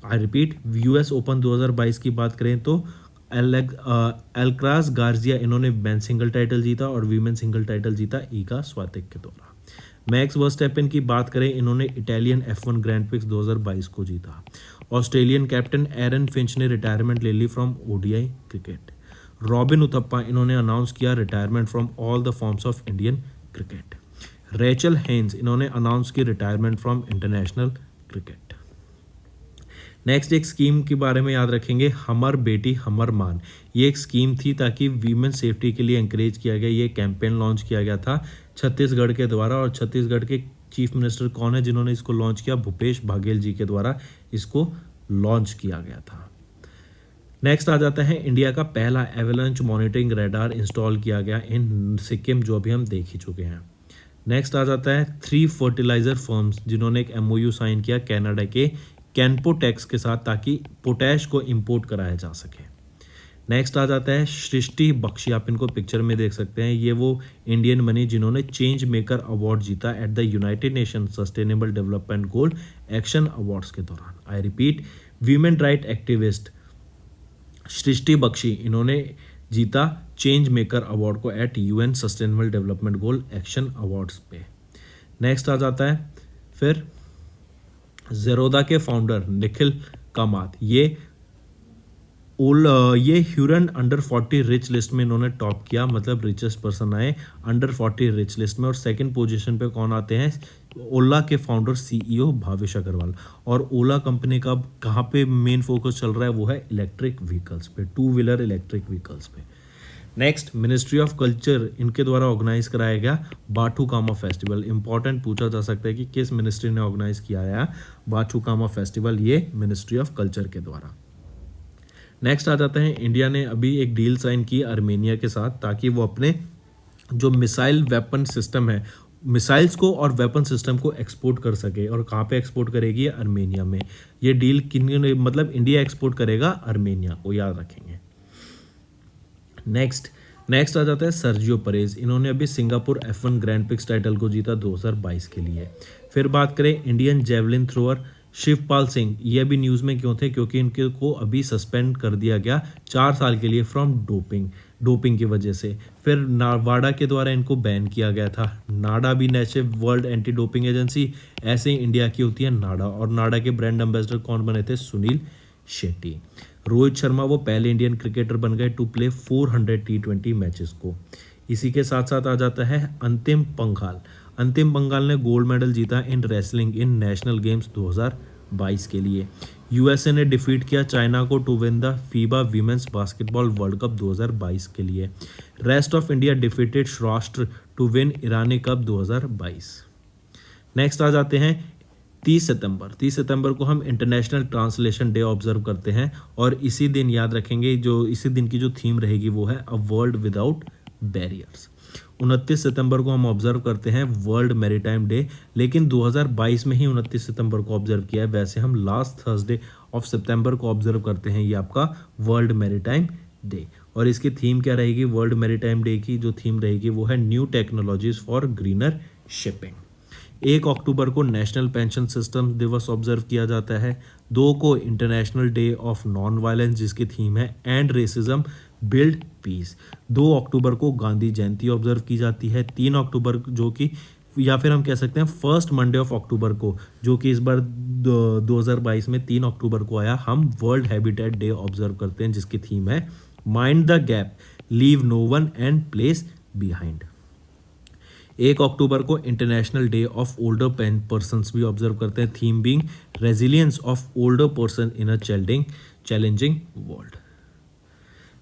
आई रिपीट, US ओपन 2022 की बात करें तो एल्क्राज गार्सिया इन्होंने मैन सिंगल टाइटल जीता और वीमेन सिंगल टाइटल जीता ईगा स्वातिक के द्वारा। मैक्स वर्स्टैपेन की बात करें, इन्होंने इटालियन F1 ग्रैंड प्रिक्स 2022 को जीता। ऑस्ट्रेलियन कैप्टन एरन फिंच ने रिटायरमेंट ले ली from ODI cricket. Robin Uthappa इन्होंने अनाउंस किया retirement from all the forms of Indian cricket. Rachel Haynes इन्होंने अनाउंस की retirement from international cricket. Next एक स्कीम के बारे में याद रखेंगे, हमर बेटी हमर मान। ये एक स्कीम थी ताकि वीमेन सेफ्टी के लिए इंकरेज किया गया। ये कैंपेन लॉन्च किया गया था छत्तीसगढ़ के द्वारा और छत्तीसगढ़ के चीफ मिनिस्टर कौन है जिन्होंने इसको लॉन्च किया, भूपेश बघेल जी के द्वारा इसको लॉन्च किया गया था। नेक्स्ट आ जाता है इंडिया का पहला एवेलंच मॉनिटरिंग रडार इंस्टॉल किया गया इन सिक्किम, जो अभी हम देख ही चुके हैं। नेक्स्ट आ जाता है 3 फर्टिलाइजर फर्म्स जिन्होंने एक MOU साइन किया कनाडा के कैनपोटेक्स के साथ ताकि पोटैश को इंपोर्ट कराया जा सके। नेक्स्ट आ जाता है सृष्टि बख्शी, आप इनको पिक्चर में देख सकते हैं। ये वो इंडियन बनी जिन्होंने चेंज मेकर अवार्ड जीता at the united nation sustainable development goal action awards के दौरान। I repeat, women right activist Srishti Bakshi इन्होंने जीता चेंज मेकर अवार्ड को at UN sustainable development goal action awards पे। नेक्स्ट आ जाता है फिर ज़ेरोदा के फाउंडर निखिल कामत, ये ह्यूरन अंडर 40 रिच लिस्ट में इन्होंने टॉप किया, मतलब रिचेस्ट पर्सन आए अंडर 40 रिच लिस्ट में। और सेकंड पोजीशन पे कौन आते हैं? ओला के फाउंडर सीईओ भावेश अग्रवाल। और ओला कंपनी का कहाँ पे मेन फोकस चल रहा है? वो है इलेक्ट्रिक व्हीकल्स पे, टू व्हीलर इलेक्ट्रिक व्हीकल्स पे। नेक्स्ट, मिनिस्ट्री ऑफ कल्चर इनके द्वारा ऑर्गेनाइज कराया गया बाथुकामा फेस्टिवल। इंपॉर्टेंट पूछा जा सकता है कि किस मिनिस्ट्री ने ऑर्गेनाइज किया है बाथुकामा फेस्टिवल? ये मिनिस्ट्री ऑफ कल्चर के द्वारा। नेक्स्ट आ जाते हैं, इंडिया ने अभी एक डील साइन की आर्मेनिया के साथ, ताकि वो अपने जो मिसाइल वेपन सिस्टम है, मिसाइल्स को और वेपन सिस्टम को एक्सपोर्ट कर सके। और कहाँ पे एक्सपोर्ट करेगी? आर्मेनिया में। ये डील किन, मतलब इंडिया एक्सपोर्ट करेगा आर्मेनिया को, याद रखेंगे। नेक्स्ट आ जाता है सर्जियो परेज। इन्होंने अभी Singapore F1 grand prix title को जीता 2022 के लिए। फिर बात करें Indian javelin thrower Shivpal Singh, ये भी न्यूज़ में क्यों थे? क्योंकि इनके को अभी सस्पेंड कर दिया गया 4 साल के लिए फ्रॉम डोपिंग की वजह से। फिर नाडा के द्वारा इनको बैन किया गया था। नाडा भी national world anti doping agency, ऐसे ही इंडिया की होती है नाडा। और नाडा के ब्रांड एम्बेसडर कौन बने थे? सुनील शेट्टी। रोहित शर्मा वो पहले इंडियन क्रिकेटर बन गए टू प्ले 400 T20 मैचेस को। इसी के साथ साथ आ जाता है अंतिम पंघाल ने गोल्ड मेडल जीता in wrestling in national games 2022 के लिए। यूएसए ने डिफीट किया चाइना को to win the FIBA women's basketball world cup 2022 के लिए। Rest of India defeated Saurashtra to win Irani cup 2022। Next आ जाते हैं 30 सितंबर को हम इंटरनेशनल ट्रांसलेशन डे ऑब्जर्व करते हैं। और इसी दिन याद रखेंगे, जो इसी दिन की जो थीम रहेगी वो है अ वर्ल्ड विदाउट बैरियर्स। 29 सितंबर को हम ऑब्जर्व करते हैं वर्ल्ड मैरीटाइम डे, लेकिन 2022 में ही 29 सितंबर को ऑब्जर्व किया है। वैसे हम लास्ट थर्सडे ऑफ सितंबर को ऑब्जर्व करते हैं ये आपका वर्ल्ड मैरीटाइम डे। और इसकी थीम क्या रहेगी? वर्ल्ड मैरीटाइम डे की जो थीम रहेगी वो है new technologies for greener shipping. 1 अक्टूबर को नेशनल पेंशन सिस्टम दिवस ऑब्जर्व किया जाता है। 2 को international day of non violence, जिसकी थीम है एंड रेसिज्म बिल्ड पीस। 2 अक्टूबर को गांधी जयंती ऑब्जर्व की जाती है। 3 अक्टूबर जो कि, या फिर हम कह सकते हैं फर्स्ट मंडे ऑफ अक्टूबर को, जो कि इस बार 2022 में 3 अक्टूबर को आया, हम वर्ल्ड हैबिटेट डे ऑब्जर्व करते हैं, जिसकी थीम है mind the gap, leave no one and place behind. 1 अक्टूबर को international day of older persons भी ऑब्जर्व करते हैं, theme being resilience of older person in a challenging world.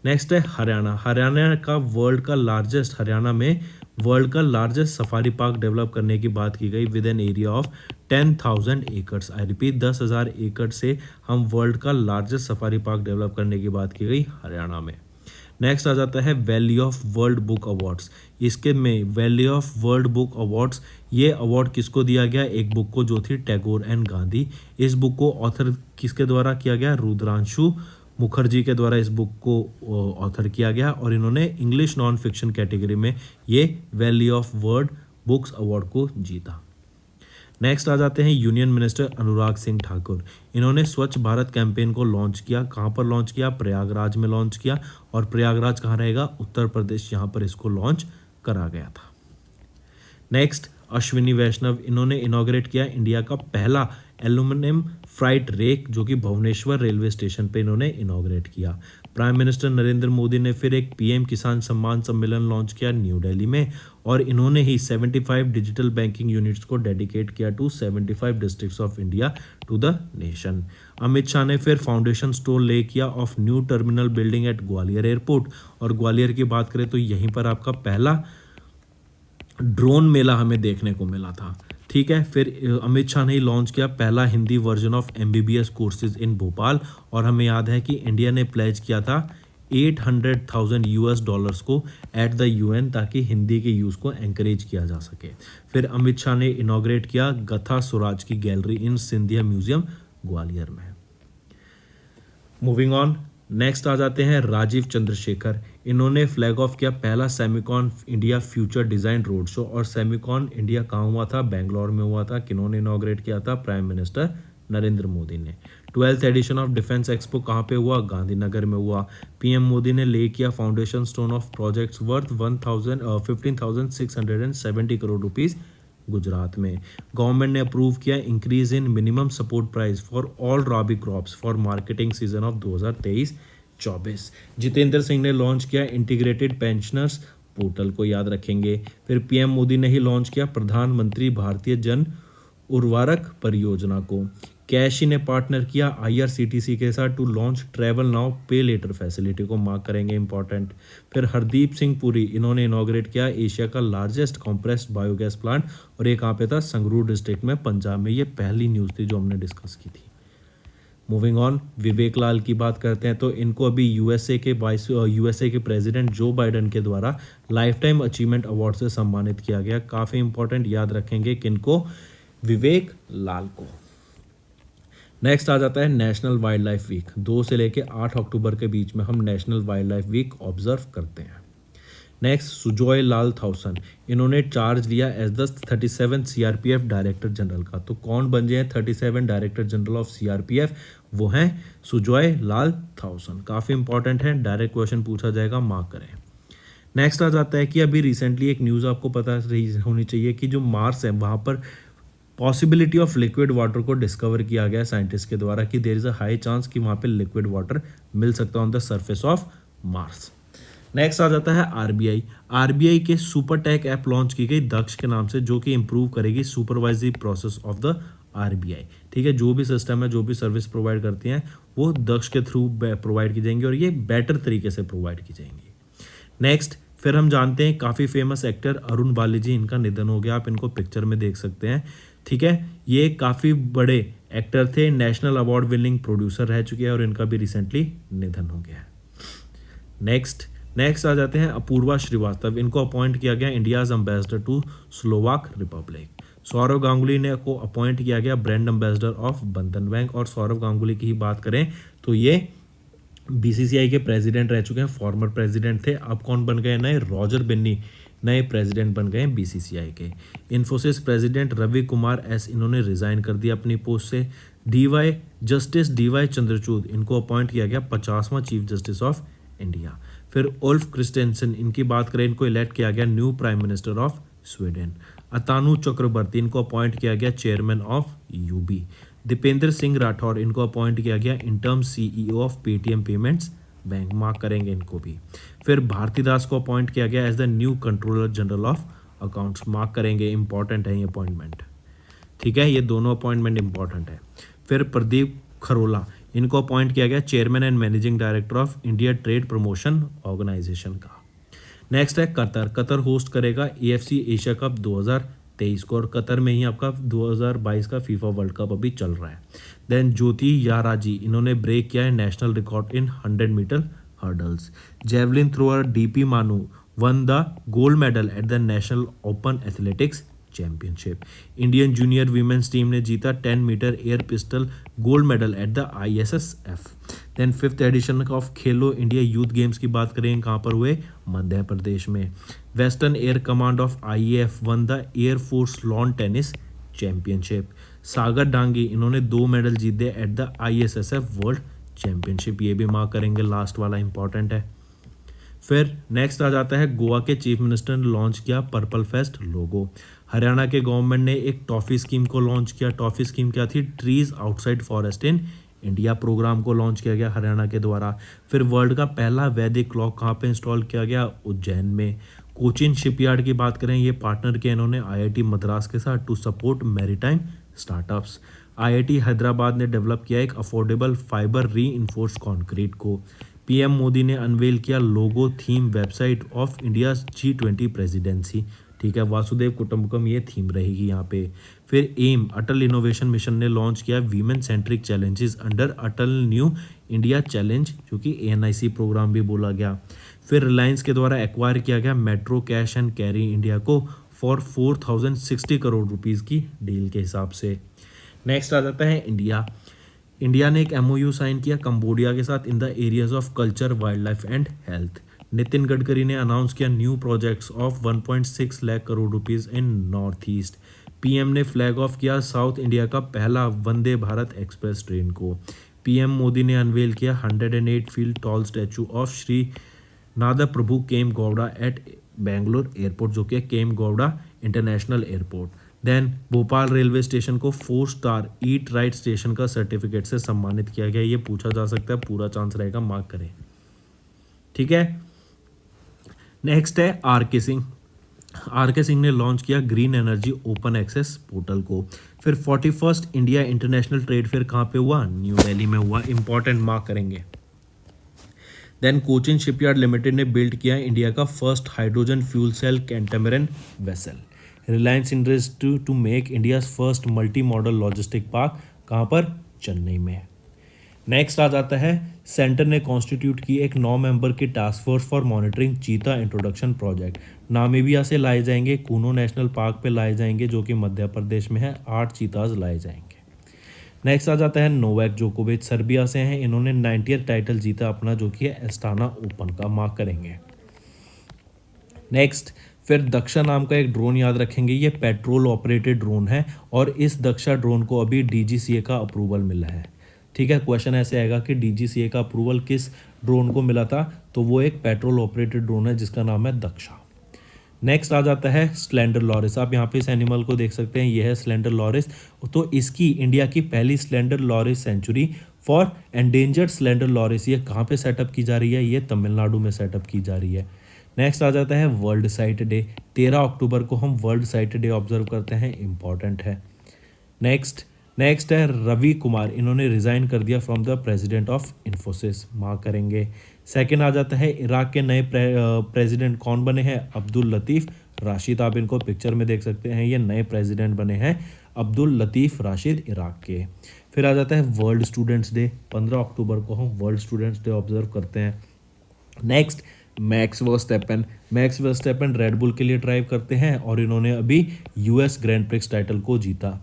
Next है हरियाणा का हरियाणा में वर्ल्ड का लार्जेस्ट सफारी पार्क डेवलप करने की बात की गई विद एन एरिया ऑफ 10,000 एकड़। आई रिपीट, 10,000 एकड़ से हम वर्ल्ड का लार्जेस्ट सफारी पार्क डेवलप करने की बात की गई हरियाणा में। नेक्स्ट आ जाता है valley of world book awards. इसके में valley of world book awards, ये अवार्ड किसको दिया गया? एक बुक को, जो थी टैगोर एंड गांधी। इस बुक को ऑथर किसके द्वारा किया गया? रुद्रांशु मुखर्जी के द्वारा इस बुक को ऑथर किया गया। और इन्होंने इंग्लिश नॉन फिक्शन कैटेगरी में ये valley of world books award को जीता। नेक्स्ट आ जाते हैं यूनियन मिनिस्टर अनुराग सिंह ठाकुर। इन्होंने स्वच्छ भारत कैंपेन को लॉन्च किया। कहाँ पर लॉन्च किया? प्रयागराज में लॉन्च किया। और प्रयागराज कहाँ रहेगा? उत्तर प्रदेश, यहाँ पर इसको लॉन्च करा गया था। नेक्स्ट, अश्विनी वैष्णव, इन्होंने इनॉग्रेट किया इंडिया का पहला एल्यूमिनियम फ्राइट रेक, जो कि भुवनेश्वर रेलवे स्टेशन पे इन्होंने इनॉग्रेट किया। प्राइम मिनिस्टर नरेंद्र मोदी ने फिर एक पीएम किसान सम्मान सम्मेलन लॉन्च किया न्यू दिल्ली में। और इन्होंने ही 75 डिजिटल बैंकिंग यूनिट्स को डेडिकेट किया to 75 districts of India to the nation. Amit Shah ने फिर फाउंडेशन स्टोन ले किया of new terminal building at Gwalior airport. और ग्वालियर की बात करें तो यहीं पर आपका पहला ड्रोन मेला हमें देखने को मिला था। ठीक है, फिर अमित शाह ने लॉन्च किया पहला Hindi version of MBBS courses in Bhopal. और हमें याद है कि इंडिया ने प्लेज किया था $800,000 को एट द UN, ताकि हिंदी के यूज़ को एंकरेज किया जा सके। फिर अमित शाह ने इनॉग्रेट किया गथा स्वराज की गैलरी इन सिंधिया म्यूजियम ग्वालियर में। मूविंग ऑन, नेक्स्ट आ जाते हैं राजीव चंद्रशेखर। इन्होंने फ्लैग ऑफ किया पहला Semicon India future design road show. और सेमिकॉन इंडिया कहाँ हुआ था? बेंगलोर में हुआ था। किन्होंने इनॉग्रेट किया था? प्राइम मिनिस्टर नरेंद्र मोदी ने। 12th addition of defence expo कहाँ पे हुआ? गांधीनगर में हुआ। PM मोदी ने ले किया foundation stone of projects worth 15,670 crore rupees Gujarat में। गवर्नमेंट ने अप्रूव किया increase in minimum support price for all Robbie crops for marketing season of 2023-24। Jitendra Singh ने लॉन्च किया इंटीग्रेटेड पेंशनर्स पोर्टल को याद रखेंगे। फिर पीएम मोदी ने ही लॉन्च किया प्रधानमंत्री भारतीय जन उर्वरक परियोजना को। कैशी ने पार्टनर किया आईआरसीटीसी के साथ टू लॉन्च ट्रैवल नाउ पे लेटर फैसिलिटी को मार्क करेंगे इंपॉर्टेंट। फिर हरदीप सिंह पुरी इन्होंने इनॉग्रेट किया एशिया का लार्जेस्ट कंप्रेस्ड बायोगैस प्लांट, और ये कहाँ पे था, संगरूर डिस्ट्रिक्ट में, पंजाब में। ये पहली न्यूज़ थी जो हमने डिस्कस की थी। मूविंग ऑन, विवेक लाल की बात करते हैं तो इनको अभी यूएसए के प्रेसिडेंट जो बाइडन के द्वारा लाइफ टाइम अचीवमेंट अवार्ड से सम्मानित किया गया। काफ़ी इंपॉर्टेंट, याद रखेंगे किनको, विवेक लाल को। नेक्स्ट आ जाता है नेशनल वाइल्ड लाइफ वीक। 2 से लेकर 8 अक्टूबर के बीच में हम national wild life week observe करते हैं। नेक्स्ट, सुजॉय लाल थाउसन, इन्होंने चार्ज लिया as the 37 CRPF director general का। तो कौन बन जाए 37 डायरेक्टर जनरल ऑफ सीआरपीएफ, वो हैं सुजॉय लाल थाउसन। काफ़ी इंपॉर्टेंट है, डायरेक्ट क्वेश्चन पूछा जाएगा, मार्क करें। नेक्स्ट आ जाता है कि अभी रिसेंटली एक न्यूज़ आपको पता रही होनी चाहिए कि जो मार्स है वहाँ पर पॉसिबिलिटी ऑफ लिक्विड वाटर को डिस्कवर किया गया साइंटिस्ट के द्वारा कि there is a high chance कि वहाँ पे लिक्विड वाटर मिल सकता है on the surface of Mars. Next आ जाता है आरबीआई के सुपर टेक ऐप लॉन्च की गई दक्ष के नाम से, जो कि इंप्रूव करेगी supervisory process of the RBI. ठीक है, जो भी सिस्टम है, जो भी सर्विस प्रोवाइड करती हैं, वो दक्ष के थ्रू प्रोवाइड की जाएंगी और ये बेटर तरीके से प्रोवाइड की जाएंगी। नेक्स्ट, फिर हम जानते हैं काफ़ी फेमस एक्टर अरुण बाली जी, इनका निधन हो गया। आप इनको पिक्चर में देख सकते हैं। ठीक है, ये काफ़ी बड़े एक्टर थे, नेशनल अवार्ड विनिंग प्रोड्यूसर रह चुके हैं और इनका भी रिसेंटली निधन हो गया है। नेक्स्ट आ जाते हैं अपूर्वा श्रीवास्तव, इनको अपॉइंट किया गया India's ambassador to Slovak republic. Sourav Ganguly ने को अपॉइंट किया गया brand ambassador of Bandhan bank. और सौरव गांगुली की ही बात करें तो ये बीसीसीआई के प्रेसिडेंट रह चुके हैं, फॉर्मर प्रेसिडेंट थे। अब कौन बन गए नए, रॉजर बिन्नी नए प्रेसिडेंट बन गए बीसीसीआई के। इन्फोसिस प्रेसिडेंट रवि कुमार एस, इन्होंने रिजाइन कर दिया अपनी पोस्ट से। जस्टिस डीवाई चंद्रचूड़, इनको अपॉइंट किया गया 50वां चीफ जस्टिस ऑफ इंडिया। फिर उल्फ क्रिस्टेंसन, इनकी बात करें, इनको इलेक्ट किया गया new prime minister of Sweden. Atanu Chakraborty, इनको अपॉइंट किया गया chairman of UB. Deepinder Singh Rathore, इनको अपॉइंट किया गया interim CEO of Paytm payments bank, mark करेंगे इनको भी। फिर भारतीदास को अपॉइंट किया गया as the new controller general of accounts, mark करेंगे, इंपॉर्टेंट है ये अपॉइंटमेंट। ठीक है, ये दोनों अपॉइंटमेंट इंपॉर्टेंट है। फिर प्रदीप खरोला, इनको अपॉइंट किया गया chairman and managing director of India trade promotion organisation का। नेक्स्ट है कतर होस्ट करेगा एएफसी एशिया कप 2023 को, और कतर में ही आपका 2022 का फीफा वर्ल्ड कप अभी चल रहा है। देन ज्योति याराजी, इन्होंने ब्रेक किया है national record in 100 metre hurdles. Javelin thrower DP Manu won the gold medal at the national open athletics championship. Indian junior women's team ने जीता 10 metre air pistol gold medal at the ISSF. Then 5th edition of Khelo India youth games की बात करें, कहाँ पर हुए, मध्य प्रदेश में। Western air command of IAF won the air force lawn tennis championship. Sagar Dangi, इन्होंने 2 मेडल जीते eight the ISSF world championship, ये भी मार्क करेंगे, लास्ट वाला इंपॉर्टेंट है। फिर नेक्स्ट आ जाता है गोवा के चीफ मिनिस्टर ने लॉन्च किया पर्पल फेस्ट लोगो। हरियाणा के गवर्नमेंट ने एक टॉफी स्कीम को लॉन्च किया। टॉफी स्कीम क्या थी, trees outside forest in India programme को लॉन्च किया गया हरियाणा के द्वारा। फिर वर्ल्ड का पहला वैदिक क्लॉक कहाँ पे इंस्टॉल किया गया, उज्जैन में। कोचिन शिपयार्ड की बात करें, ये पार्टनर किया इन्होंने आईआईटी मद्रास के साथ to support maritime startups. IIT Hyderabad ने डेवलप किया एक affordable fibre reinforce concrete को। पीएम मोदी ने अनवेल किया logo theme website of India G20 presidency. ठीक है, वासुदेव कुटुंबकम ये थीम रहेगी यहाँ पे। फिर एम अटल इनोवेशन मिशन ने लॉन्च किया वीमेन सेंट्रिक चैलेंजेस अंडर अटल न्यू इंडिया चैलेंज, जो कि एएनआईसी प्रोग्राम भी बोला गया। फिर रिलायंस के द्वारा एक्वायर किया गया metro cash and carry India को फॉर 4060 करोड़ रुपीज़ की डील के हिसाब से। नेक्स्ट आ जाता है इंडिया ने एक एमओयू साइन किया कंबोडिया के साथ in the areas of culture, wildlife and health. Nitin Gadkari ने अनाउंस किया new projects of 1.6 lakh crore rupees in north east. PM ने फ्लैग ऑफ किया साउथ इंडिया का पहला वंदे भारत एक्सप्रेस ट्रेन को। पीएम मोदी ने अनवेल किया 108 feet tall statue of Shri Nada Prabhu Kempegowda at Bangalore airport, जो कि Kempegowda international airport. Then Bhopal railway station को 4 स्टार ईट राइट स्टेशन का सर्टिफिकेट से सम्मानित किया गया। ये पूछा जा सकता है, पूरा चांस रहेगा, मार्क करें। ठीक है। नेक्स्ट है आर के सिंह। आर के सिंह ने लॉन्च किया green energy open access portal को। फिर 41st India international trade fair कहाँ पे हुआ? न्यू दिल्ली में हुआ। इंपॉर्टेंट, मार्क करेंगे। देन कोचिन शिपयार्ड लिमिटेड ने बिल्ड किया इंडिया का first hydrogen fuel cell catamaran vessel. Reliance industry to make India first multi modal logistic park, कहाँ पर? चेन्नई में। नेक्स्ट आ जाता है, सेंटर ने कॉन्स्टिट्यूट की एक 9 मेंबर की टास्क फोर्स फॉर मॉनिटरिंग चीता इंट्रोडक्शन प्रोजेक्ट। नामीबिया से लाए जाएंगे, कूनो नेशनल पार्क पे लाए जाएंगे जो कि मध्य प्रदेश में है, 8 चीताज लाए जाएंगे। नेक्स्ट आ जाता है नोवाक जोकोविच, सर्बिया से हैं, इन्होंने 90th टाइटल जीता अपना जो कि है एस्टाना ओपन का, मार्क करेंगे। नेक्स्ट फिर दक्षा नाम का एक ड्रोन याद रखेंगे, ये पेट्रोल ऑपरेटेड ड्रोन है और इस दक्षा ड्रोन को अभी डीजीसीए का अप्रूवल मिला है। ठीक है, क्वेश्चन ऐसे आएगा कि डीजीसीए का अप्रूवल किस ड्रोन को मिला था, तो वो एक पेट्रोल ऑपरेटेड ड्रोन है जिसका नाम है दक्षा। नेक्स्ट आ जाता है स्लेंडर लॉरिस। आप यहाँ पे इस एनिमल को देख सकते हैं, ये है स्लेंडर लॉरिस। तो इसकी इंडिया की पहली slender loris sanctuary for endangered slender loris, ये कहाँ पे सेटअप की जा रही है? ये तमिलनाडु में सेटअप की जा रही है। नेक्स्ट आ जाता है वर्ल्ड साइट डे। 13 अक्टूबर को हम वर्ल्ड साइट डे ऑब्जर्व करते हैं, इंपॉर्टेंट है। नेक्स्ट है रवि कुमार, इन्होंने रिजाइन कर दिया from the president of Infosys, mark करेंगे। सेकंड आ जाता है इराक के नए प्रेसिडेंट कौन बने हैं? अब्दुल लतीफ़ राशिद। आप इनको पिक्चर में देख सकते हैं, ये नए प्रेसिडेंट बने हैं अब्दुल लतीफ़ राशिद इराक के। फिर आ जाता है वर्ल्ड स्टूडेंट्स डे। 15 अक्टूबर को हम वर्ल्ड स्टूडेंट्स डे ऑब्जर्व करते हैं। Next max Verstappen red bull के लिए ड्राइव करते हैं और इन्होंने अभी यूएस ग्रैंड प्रिक्स टाइटल को जीता।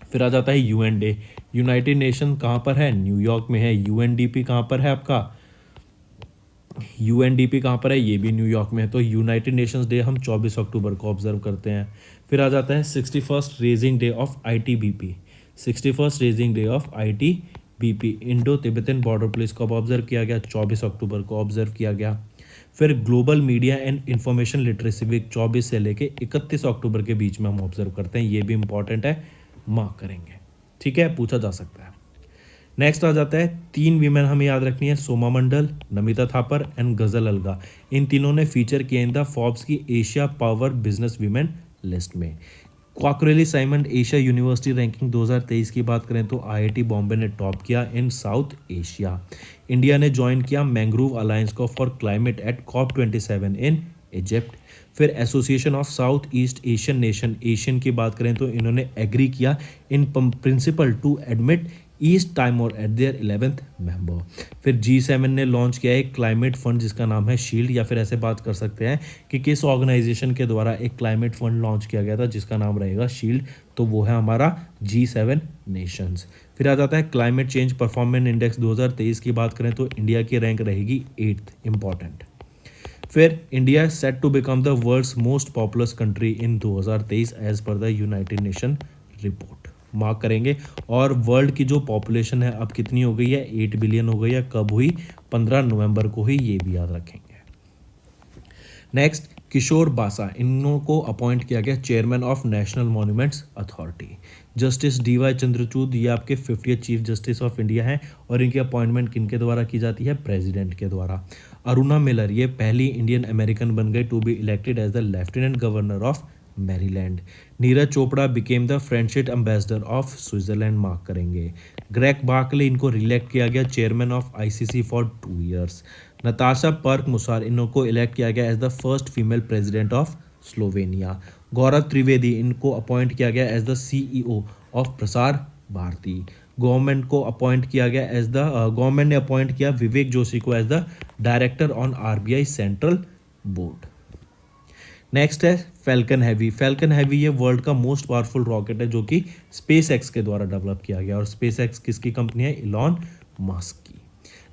फिर आ जाता है यूएन डे। यूनाइटेड नेशन कहाँ पर है? न्यूयॉर्क में है। यूएनडीपी कहाँ पर है आपका? यूएनडीपी कहाँ पर है? ये भी न्यूयॉर्क में है। तो यूनाइटेड नेशंस डे हम 24 अक्टूबर को ऑब्जर्व करते हैं। फिर आ जाता है 61st raising day of ITBP. 61st raising day of ITBP, Indo Tibetan border police को ऑब्जर्व किया गया, 24 अक्टूबर को ऑब्जर्व किया गया। फिर global media and information literacy week 24 से लेके 31 अक्टूबर के बीच में हम ऑब्जर्व करते हैं, ये भी इंपॉर्टेंट है, मार्क करेंगे। ठीक है, पूछा जा सकता है। नेक्स्ट आ जाता है 3 वीमेन हमें याद रखनी है, सोमा मंडल, नमिता थापर एंड गजल अलगा। इन तीनों ने फीचर किए इन द फोर्ब्स की Asia power business women list में। क्वाकरेली साइमंड एशिया यूनिवर्सिटी रैंकिंग 2023 की बात करें तो आईआईटी बॉम्बे ने टॉप किया इन साउथ एशिया। इंडिया ने ज्वाइन किया मैंग्रोव अलायंस को for climate at COP27 in Egypt. फिर association of south east Asian nation Asian की बात करें तो इन्होंने एग्री किया in principle to admit east Timor at their 11th member. फिर G7 ने लॉन्च किया एक क्लाइमेट फंड जिसका नाम है शील्ड, या फिर ऐसे बात कर सकते हैं कि किस ऑर्गेनाइजेशन के द्वारा एक क्लाइमेट फंड लॉन्च किया गया था जिसका नाम रहेगा शील्ड, तो वो है हमारा G7 नेशंस। फिर आ जाता है क्लाइमेट चेंज परफॉर्मेंस इंडेक्स 2023 की बात करें तो इंडिया की रैंक रहेगी 8th, इंपॉर्टेंट। फिर India set to become the world's most populous country in 2023 as per the united nation report, mark करेंगे। और वर्ल्ड की जो पॉपुलेशन है अब कितनी हो गई है? 8 बिलियन हो गई है। कब हुई? 15 नवंबर को ही, ये भी याद रखेंगे। नेक्स्ट किशोर बासा, इन्हों को अपॉइंट किया गया chairman of national monuments authority. Justice DY Chandrachud, ये आपके 50th chief justice of India हैं और इनकी अपॉइंटमेंट किनके द्वारा की जाती है? प्रेसिडेंट के द्वारा। अरुणा मिलर, ये पहली इंडियन अमेरिकन बन गई to be elected as the lieutenant governor of Maryland. Neeraj Chopra became the friendship ambassador of Switzerland, mark करेंगे। ग्रेग बार्कले, इनको रिलेक्ट किया गया chairman of ICC for 2 years। Natasha Pirc Musar, इनको इलेक्ट किया गया as the first female president of Slovenia. Gaurav Trivedi, इनको appoint किया गया as the CEO of Prasar Bharati. Government को अपॉइंट किया गया एज द गवर्नमेंट ने अपॉइंट किया विवेक जोशी को as the director on RBI central board. Next है फैल्कन हैवी, ये वर्ल्ड का मोस्ट पावरफुल रॉकेट है जो कि SpaceX के द्वारा डेवलप किया गया और SpaceX किसकी कंपनी है? इलॉन मस्क की।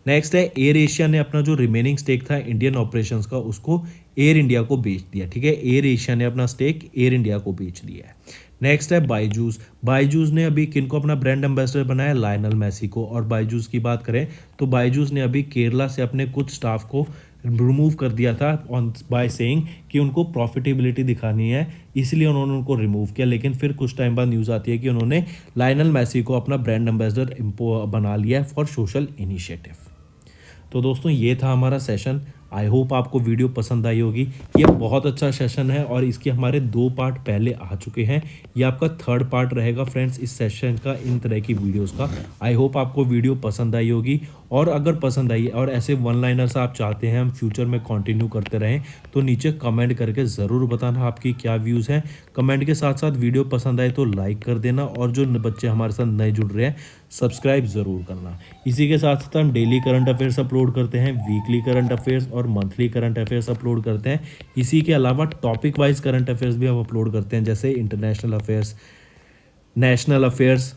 नेक्स्ट है एयर एशिया ने अपना जो रिमेनिंग स्टेक था इंडियन ऑपरेशंस का उसको एयर इंडिया को बेच दिया। ठीक है, एयर एशिया ने अपना स्टेक एयर इंडिया को बेच दिया है। नेक्स्ट है बायजूस ने अभी किनको अपना ब्रांड एम्बेसडर बनाया? लायनल मेसी को। और बायजूस की बात करें तो बायजूस ने अभी केरला से अपने कुछ स्टाफ को रिमूव कर दिया था ऑन बाय सेइंग कि उनको प्रॉफिटेबिलिटी दिखानी है, इसलिए उन्होंने उनको रिमूव किया। लेकिन फिर कुछ टाइम बाद न्यूज़ आती है कि उन्होंने लायनल मेसी को अपना ब्रांड एम्बेसडर बना लिया है फॉर सोशल इनिशिएटिव। तो दोस्तों ये था हमारा सेशन। आई होप आपको वीडियो पसंद आई होगी। ये बहुत अच्छा सेशन है और इसके हमारे 2 पार्ट पहले आ चुके हैं। ये आपका 3rd पार्ट रहेगा फ्रेंड्स इस सेशन का, इन तरह की वीडियोस का। आई होप आपको वीडियो पसंद आई होगी, और अगर पसंद आई और ऐसे वन लाइनर्स आप चाहते हैं हम फ्यूचर में कंटिन्यू करते रहें तो नीचे कमेंट करके ज़रूर बताना आपकी क्या व्यूज़ हैं। कमेंट के साथ साथ वीडियो पसंद आए तो लाइक कर देना, और जो बच्चे हमारे साथ नए जुड़ रहे हैं सब्सक्राइब ज़रूर करना। इसी के साथ साथ हम डेली करंट अफेयर्स अपलोड करते हैं, वीकली करंट अफेयर्स और मंथली करंट अफेयर्स अपलोड करते हैं। इसी के अलावा टॉपिक वाइज करंट अफेयर्स भी हम अपलोड करते हैं, जैसे इंटरनेशनल अफेयर्स, नेशनल अफेयर्स,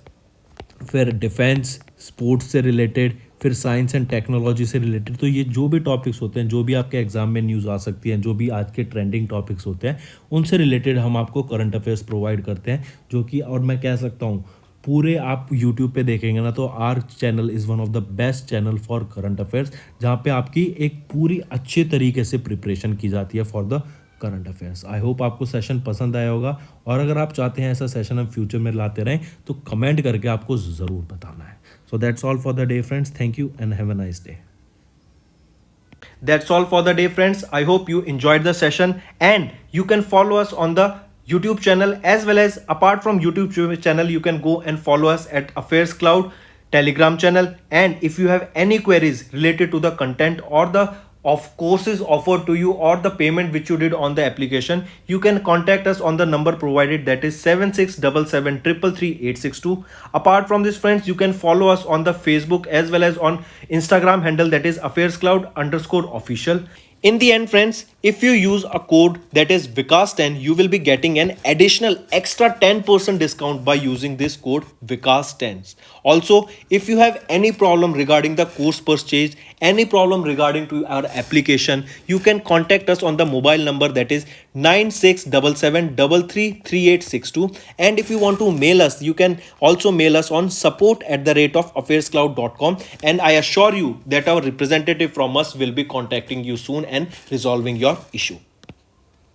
फिर डिफेंस, स्पोर्ट्स से रिलेटेड, फिर साइंस एंड टेक्नोलॉजी से रिलेटेड। तो ये जो भी टॉपिक्स होते हैं, जो भी आपके एग्जाम में न्यूज़ आ सकती हैं, जो भी आज के ट्रेंडिंग टॉपिक्स होते हैं, उनसे रिलेटेड हम आपको करंट अफेयर्स प्रोवाइड करते हैं। जो कि, और मैं कह सकता हूँ पूरे आप यूट्यूब पे देखेंगे ना तो our channel is one of the best channel for current affairs, जहाँ पे आपकी एक पूरी अच्छे तरीके से प्रिपरेशन की जाती है for the current affairs. I hope आपको सेशन पसंद आया होगा, और अगर आप चाहते हैं ऐसा सेशन हम फ्यूचर में लाते रहें तो कमेंट करके आपको ज़रूर बताना है। So that's all for the day friends, thank you and have a nice day. That's all for the day, friends. I hope you enjoyed the session, and you can follow us on the YouTube channel, as well as apart from YouTube channel, you can go and follow us at Affairs Cloud Telegram channel. And if you have any queries related to the content or the of courses offered to you or the payment which you did on the application, you can contact us on the number provided, that is 7677333862. Apart from this, friends, you can follow us on the Facebook as well as on Instagram handle, that is affairscloud_official. In the end, friends, if you use a code that is Vikas10, you will be getting an additional extra 10% discount by using this code Vikas10. Also, if you have any problem regarding the course purchase, any problem regarding to our application, you can contact us on the mobile number, that is 9677333862. And if you want to mail us, you can also mail us on support@affairscloud.com, and I assure you that our representative from us will be contacting you soon and resolving your issue.